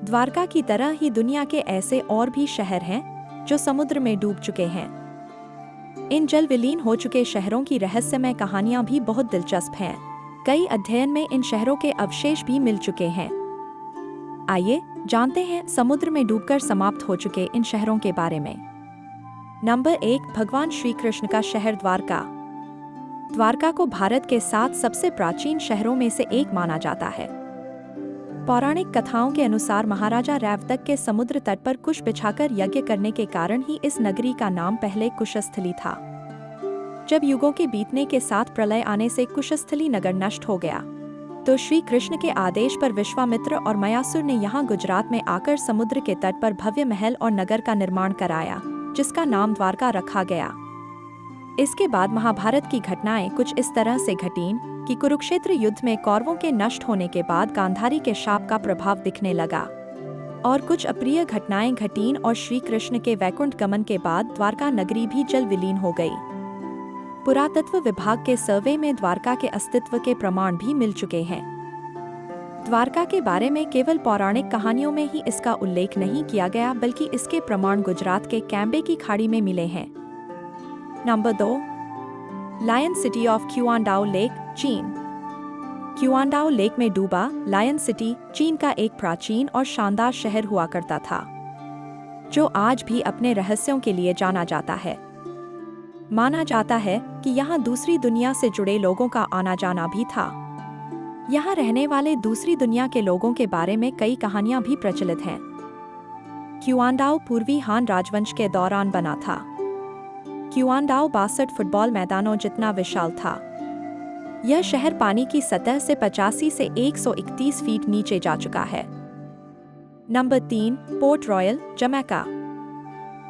द्वारका की तरह ही दुनिया के ऐसे और भी शहर हैं जो समुद्र में डूब चुके हैं। इन जल विलीन हो चुके शहरों की रहस्यमय कहानियां भी बहुत दिलचस्प हैं। कई अध्ययन में इन शहरों के अवशेष भी मिल चुके हैं। आइए जानते हैं समुद्र में डूबकर समाप्त हो चुके इन शहरों के बारे में। नंबर 1, भगवान श्री कृष्ण का शहर द्वारका। द्वारका को भारत के 7 सबसे प्राचीन शहरों में से एक माना जाता है। पौराणिक कथाओं के अनुसार महाराजा रैवतक के समुद्र तट पर कुश बिछाकर यज्ञ करने के कारण ही इस नगरी का नाम पहले कुशस्थली था। जब युगों के बीतने के साथ प्रलय आने से कुशस्थली नगर नष्ट हो गया, तो श्री कृष्ण के आदेश पर विश्वामित्र और मयासुर ने यहाँ गुजरात में आकर समुद्र के तट पर भव्य महल और नगर का निर्माण कराया, जिसका नाम द्वारका रखा गया। इसके बाद महाभारत की घटनाएं कुछ इस तरह से घटीं कि कुरुक्षेत्र युद्ध में कौरवों के नष्ट होने के बाद गांधारी के शाप का प्रभाव दिखने लगा और कुछ अप्रिय घटनाएं घटीं और श्री कृष्ण के वैकुंठ गमन के बाद द्वारका नगरी भी जल विलीन हो गई। पुरातत्व विभाग के सर्वे में द्वारका के अस्तित्व के प्रमाण भी मिल चुके हैं। द्वारका के बारे में केवल पौराणिक कहानियों में ही इसका उल्लेख नहीं किया गया, बल्कि इसके प्रमाण गुजरात के कैम्बे की खाड़ी में मिले हैं। Number 2, Lion City of Qiandao Lake, चीन। क्युआनडाओ लेक में डूबा लायन सिटी चीन का एक प्राचीन और शानदार शहर हुआ करता था, जो आज भी अपने रहस्यों के लिए जाना जाता है। माना जाता है कि यहाँ दूसरी दुनिया से जुड़े लोगों का आना जाना भी था। यहाँ रहने वाले दूसरी दुनिया के लोगों के बारे में कई कहानियां भी प्रचलित हैं। क्युआनडाओ पूर्वी हान राजवंश के दौरान बना था। क्युआनडाओ 62 फुटबॉल मैदानों जितना विशाल था। यह शहर पानी की सतह से 85 से 131 फीट नीचे जा चुका है। Number 3, port royal, Jamaica.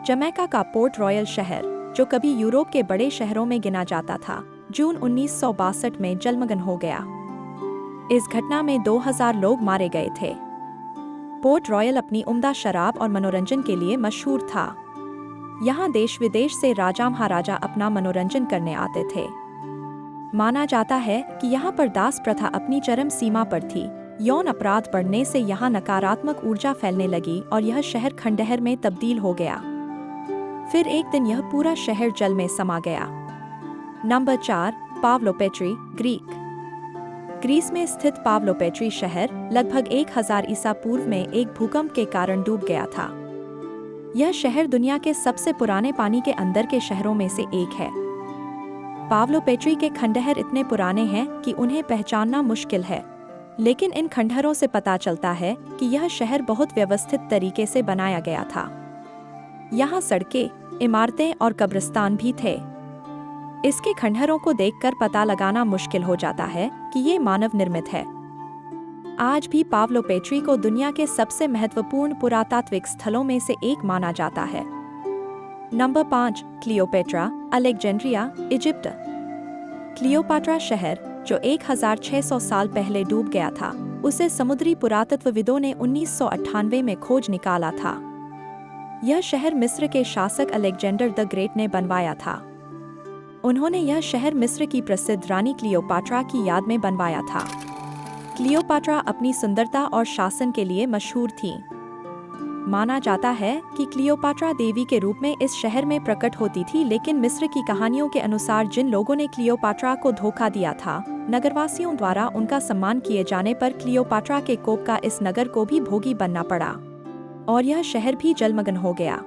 Jamaica का पोर्ट रॉयल शहर, जो कभी यूरोप के बड़े शहरों में गिना जाता था, जून 1962 में जलमग्न हो गया। इस घटना में 2000 लोग मारे गए थे। पोर्ट रॉयल अपनी उम्दा शराब और मनोरंजन के लिए मशहूर था। यहाँ देश विदेश से राजा महाराजा अपना मनोरंजन करने आते थे। माना जाता है कि यहाँ पर दास प्रथा अपनी चरम सीमा पर थी। यौन अपराध बढ़ने से यहाँ नकारात्मक ऊर्जा फैलने लगी और यह शहर खंडहर में तब्दील हो गया। फिर एक दिन यह पूरा शहर जल में समा गया। Number 4, पावलोपेट्री, Greek. ग्रीस में स्थित पावलोपेट्री शहर लगभग 1000 ईसा पूर्व में एक भूकंप के कारण डूब गया था। यह शहर दुनिया के सबसे पुराने पानी के अंदर के शहरों में से एक है। पावलोपेट्री के खंडहर इतने पुराने हैं कि उन्हें पहचानना मुश्किल है, लेकिन इन खंडहरों से पता चलता है कि यह शहर बहुत व्यवस्थित तरीके से बनाया गया था। यहाँ सड़कें, इमारतें और कब्रिस्तान भी थे। इसके खंडहरों को देखकर पता लगाना मुश्किल हो जाता है कि ये मानव निर्मित है। आज भी पावलोपेट्री को दुनिया के सबसे महत्वपूर्ण पुरातात्विक स्थलों में से एक माना जाता है। Number 5, Cleopatra, Alexandria, Egypt. Cleopatra शहर, जो 1600 साल पहले डूब गया था, उसे समुद्री पुरातत्वविदों ने 1998 में खोज निकाला था। यह शहर मिस्र के शासक अलेक्जेंडर द ग्रेट ने बनवाया था। उन्होंने यह शहर मिस्र की प्रसिद्ध रानी क्लियोपाट्रा की याद में बनवाया था। क्लियोपाट्रा अपनी सुंदरता और शासन के लिए मशहूर थी। माना जाता है कि क्लियोपाट्रा देवी के रूप में इस शहर में प्रकट होती थी, लेकिन मिस्र की कहानियों के अनुसार जिन लोगों ने क्लियोपाट्रा को धोखा दिया था, नगरवासियों द्वारा उनका सम्मान किए जाने पर क्लियोपाट्रा के कोप का इस नगर को भी भोगी बनना पड़ा और यह शहर भी जलमग्न हो गया।